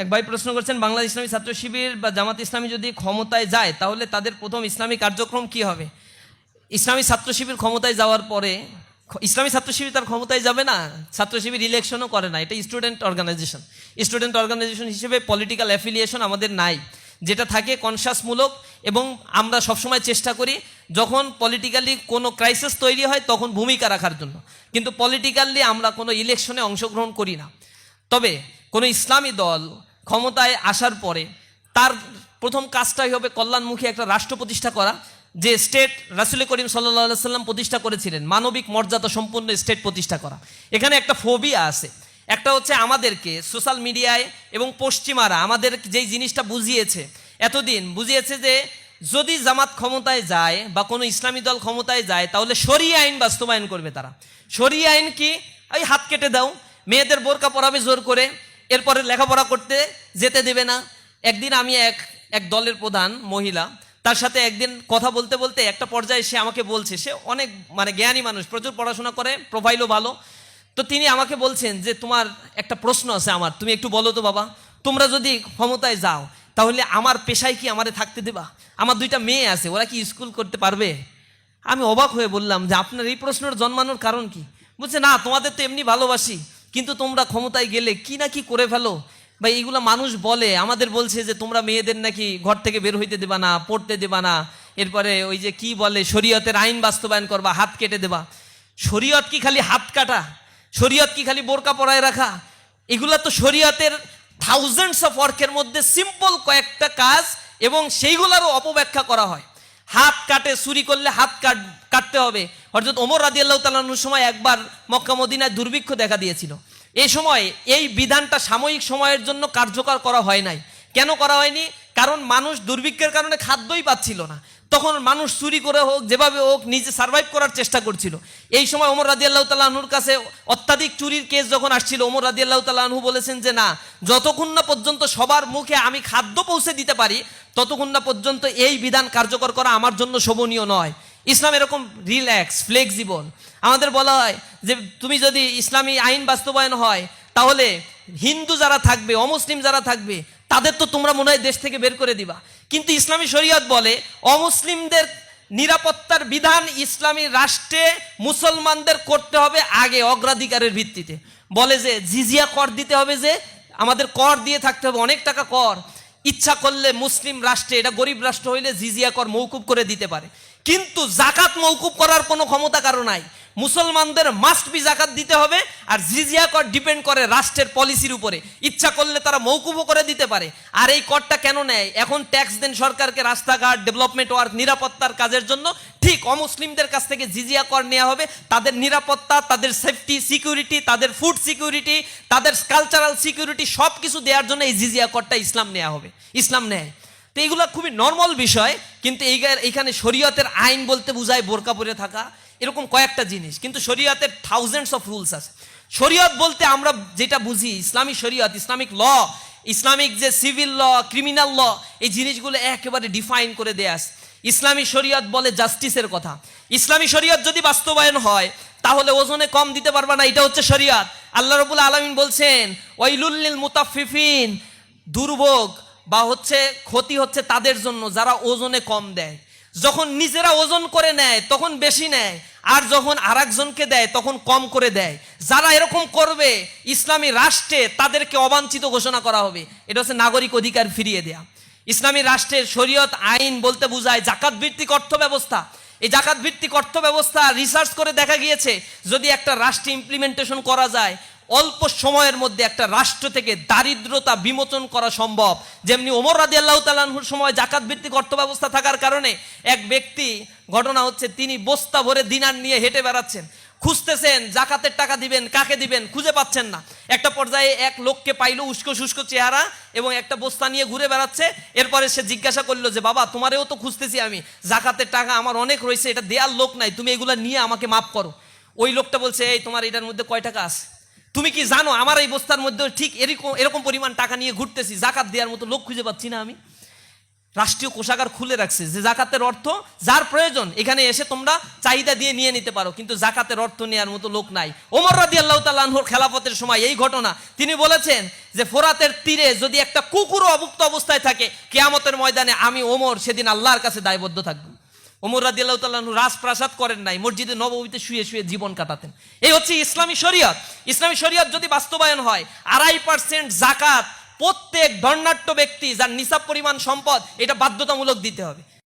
এক ভাই প্রশ্ন করছেন, বাংলাদেশ ইসলামী ছাত্র শিবির বা জামাত ইসলামী যদি ক্ষমতায় যায় তাহলে তাদের প্রথম ইসলামী কার্যক্রম কি হবে? ইসলামী ছাত্র শিবির ক্ষমতায় যাওয়ার পরে ইসলামী ছাত্র শিবির তার ক্ষমতায় যাবে না। ছাত্র শিবির ইলেকশনও করে না, এটা স্টুডেন্ট অর্গানাইজেশন। স্টুডেন্ট অর্গানাইজেশন হিসেবে পলিটিক্যাল অ্যাফিলিয়েশন আমাদের নাই। যেটা থাকে কনসাসমূলক, এবং আমরা সবসময় চেষ্টা করি যখন পলিটিক্যালি কোনো ক্রাইসিস তৈরি হয় তখন ভূমিকা রাখার জন্য, কিন্তু পলিটিক্যালি আমরা কোনো ইলেকশনে অংশগ্রহণ করি না। তবে কোনো ইসলামী দল ক্ষমতায় আসার পরে তার প্রথম কাজটাই হবে কল্যাণমুখী একটা রাষ্ট্র প্রতিষ্ঠা করা, যে স্টেট রাসূল করিম সাল্লাল্লাহু আলাইহি সাল্লাম প্রতিষ্ঠা করেছিলেন, মানবিক মর্যাদা সম্পন্ন স্টেট প্রতিষ্ঠা করা। এখানে একটা ফোবিয়া আছে। একটা হচ্ছে আমাদেরকে সোশ্যাল মিডিয়ায় এবং পশ্চিমারা আমাদের যেই জিনিসটা বুঝিয়েছে, এতদিন বুঝিয়েছে যে যদি জামাত ক্ষমতায় যায় বা কোনো ইসলামী দল ক্ষমতায় যায় তাহলে শরিয়া আইন বাস্তবায়ন করবে তারা। শরিয়া আইন কি? এই হাত কেটে দাও, মেয়েদের বোরকা পরাবে জোর করে, এরপরে লেখাপড়া করতে যেতে দেবে না। একদিন আমি এক দলের প্রধান মহিলা, তার সাথে একদিন কথা বলতে বলতে একটা পর্যায়ে সে আমাকে বলছে, সে অনেক জ্ঞানী মানুষ, প্রচুর পড়াশোনা করে, প্রোফাইলও ভালো। তো তিনি আমাকে বলছেন যে তোমার একটা প্রশ্ন আছে আমার, তুমি একটু বলো তো বাবা, তোমরা যদি ক্ষমতায় যাও তাহলে আমার পেশায় কি আমারে থাকতে দেবা? আমার 2টা মেয়ে আছে, ওরা কি স্কুল করতে পারবে? আমি অবাক হয়ে বললাম যে আপনার এই প্রশ্নের জন্মানোর কারণ কি? বলছে না, তোমাদের তো এমনি ভালোবাসি, কিন্তু তোমরা ক্ষমতায় গেলে কি না কি করে ফেলো বা এইগুলো মানুষ বলে, আমাদের বলছে যে তোমরা মেয়েদের নাকি ঘর থেকে বের হইতে দেবা না, পড়তে দেবা না, এরপরে ওই যে কি বলে শরীয়তের আইন বাস্তবায়ন করবা, হাত কেটে দেবা। শরীয়ত কি খালি হাত কাটা? শরীয়ত কি খালি বোরকা পরায় রাখা? এগুলা তো শরীয়তের থাউজেন্ডস অফ ওয়ার্কের মধ্যে সিম্পল কয়েকটা কাজ, এবং সেইগুলোরও অপব্যাখ্যা করা হয়। হাত কাটে, চুরি করলে হাত কাটতে হবে। হযরত ওমর রাদিয়াল্লাহু তাআলা আনহুর সময় একবার মক্কা মদিনায় দুর্ভিক্ষ দেখা দিয়েছিল। এই সময় এই বিধানটা সাময়িক সময়ের জন্য কার্যকর করা হয় নাই। কেন করা হয়নি? কারণ মানুষ দুর্ভিক্ষের কারণে খাদ্যই পাচ্ছিল না। তখন মানুষ চুরি করে হোক, যেভাবে হোক, নিজে সার্ভাইভ করার চেষ্টা করছিল। এই সময় ওমর রাদিয়াল্লাহু তাআলা আনহুর কাছে অত্যাধিক চুরির কেস যখন আসছিল, ওমর রাদিয়াল্লাহু তাআলা আনহু বলেছেন যে না, যতক্ষণ না পর্যন্ত সবার মুখে আমি খাদ্য পৌঁছে দিতে পারি ততক্ষণ না পর্যন্ত এই বিধান কার্যকর করা আমার জন্য শোভনীয় নয়। ইসলাম এরকম রিল্যাক্স, ফ্লেক্সিবল। আমাদের বলা হয় যে তুমি যদি ইসলামী আইন বাস্তবায়ন হয় তাহলে হিন্দু যারা থাকবে, অমুসলিম যারা থাকবে, তাদের তো তোমরা মনে হয় দেশ থেকে বের করে দিবা। কিন্তু ইসলামী শরীয়ত বলে অমুসলিমদের নিরাপত্তার বিধান ইসলামী রাষ্ট্রে মুসলমানদের করতে হবে আগে, অগ্রাধিকারের ভিত্তিতে। বলে যে জিজিয়া কর দিতে হবে, যে আমাদের কর দিয়ে থাকতে হবে, অনেক টাকা কর। ইচ্ছা করলে মুসলিম রাষ্ট্রে, এটা গরিব রাষ্ট্র হইলে জিজিয়া কর মৌকুব করে দিতে পারে, কিন্তু জাকাত মৌকুব করার কোনো ক্ষমতা কারো নাই। মুসলমানদের মাস্ট বি জাকাত দিতে হবে, আর জিজিয়া কর ডিপেন্ড করে রাষ্ট্রের পলিসির উপরে। ইচ্ছা করলে তারা মৌকুবও করে দিতে পারে। আর এই করটা কেন নেয়? এখন ট্যাক্স দেন সরকারকে রাস্তাঘাট, ডেভেলপমেন্ট ওয়ার্ক, নিরাপত্তার কাজের জন্য। ঠিক অমুসলিমদের কাছ থেকে জিজিয়া কর নেওয়া হবে তাদের নিরাপত্তা, তাদের সেফটি সিকিউরিটি, তাদের ফুড সিকিউরিটি, তাদের কালচারাল সিকিউরিটি সব কিছু দেওয়ার জন্য এই জিজিয়া করটা ইসলাম নেওয়া হবে, ইসলাম নেয়। তো এইগুলো খুবই নর্মাল বিষয়, কিন্তু এইখানে শরীয়তের আইন বলতে বোঝায় বোরকা পরে থাকা, এরকম কয়েকটা জিনিস। কিন্তু শরীয়তের থাউজেন্ডস অফ রুলস আছে। শরীয়ত বলতে আমরা যেটা বুঝি, ইসলামিক শরীয়ত, ইসলামিক ল, ইসলামিক যে সিভিল ল, ক্রিমিনাল ল, এই জিনিসগুলো একেবারে ডিফাইন করে দেয়া আছে। ইসলামী শরীয়ত বলে জাস্টিসের কথা। ইসলামী শরীয়ত যদি বাস্তবায়ন হয় তাহলে ওজনে কম দিতে পারবা না, এটা হচ্ছে শরীয়ত। আল্লাহ রাব্বুল আলামিন বলছেন ওয়াইলুল লিল মুতাফফিফিন, দুর্ভোগ বা ক্ষতি হচ্ছে তাদের জন্য যারা ওজনে কম দেয়। যখন নিজেরা ওজন করে নেয় তখন বেশি নেয়, আর যখন আরেকজনকে দেয় তখন কম করে দেয়। যারা এরকম করবে ইসলামী রাষ্ট্রে তাদেরকে অবাঞ্ছিত ঘোষণা করা হবে। এটা হচ্ছে নাগরিক অধিকার ফিরিয়ে দেয়া। ইসলামী রাষ্ট্রের শরীয়ত আইন বলতে বোঝায় জাকাত ভিত্তিক অর্থ ব্যবস্থা। এই জাকাত ভিত্তিক অর্থ ব্যবস্থা রিসার্চ করে দেখা গিয়েছে যদি একটা রাষ্ট্রে ইমপ্লিমেন্টেশন করা যায়, অল্প সময়ের মধ্যে একটা রাষ্ট্র থেকে দারিদ্রতা বিমোচন করা সম্ভব। যেমনি ওমর রাদিয়াল্লাহু তাআলা আনহুর সময় জাকাত ভিত্তিক অর্থ ব্যবস্থা থাকার কারণে এক ব্যক্তি, ঘটনা হচ্ছে তিনি বস্তা ভরে দিনার নিয়ে হেঁটে বেড়াচ্ছেন, খুঁজতেছেন জাকাতের টাকা দিবেন, কাকে দিবেন, খুঁজে পাচ্ছেন না। একটা পর্যায়ে এক লোককে পাইলো, উস্কো শুষ্ক চেহারা এবং একটা বস্তা নিয়ে ঘুরে বেড়াচ্ছে। এরপরে সে জিজ্ঞাসা করলো যে বাবা, তোমারেও তো খুঁজতেছি আমি, জাকাতের টাকা আমার অনেক রয়েছে, এটা দেওয়ার লোক নাই, তুমি এগুলা নিয়ে আমাকে মাফ করো। ওই লোকটা বলছে, এই তোমার এটার মধ্যে কয় টাকা আছে? তুমি কি জানো আমার এই বস্তার মধ্যে ঠিক এরকম পরিমাণ টাকা নিয়ে ঘুরতেছি, জাকাত দেওয়ার মতো লোক খুঁজে পাচ্ছি না আমি। রাষ্ট্রীয় কোষাগার খুলে রাখছে যে জাকাতের অর্থ যার প্রয়োজন এখানে এসে তোমরা চাহিদা দিয়ে নিয়ে নিতে পারো, কিন্তু জাকাতের অর্থ নেওয়ার মতো লোক নাই। ওমর রাদিয়াল্লাহু তাআলা আনহুর খেলাফতের সময় এই ঘটনা, তিনি বলেছেন যে ফোরাতের তীরে যদি একটা কুকুরও অভুক্ত অবস্থায় থাকে, কিয়ামতের ময়দানে আমি ওমর সেদিন আল্লাহর কাছে দায়বদ্ধ থাকবো। ওমর রাদিয়াল্লাহু তাআলা আনহু রাজপ্রাসাদ করেন নাই, মসজিদে নববীতে শুয়ে শুয়ে জীবন কাটাতেন। এই হচ্ছে ইসলামী শরীয়ত। ইসলামী শরীয়ত যদি বাস্তবায়ন হয়, 2.5% জাকাত প্রত্যেক ধর্নাঢ্য ব্যক্তি যার নিসাব পরিমাণ সম্পদ, এটা বাধ্যতামূলক দিতে হবে।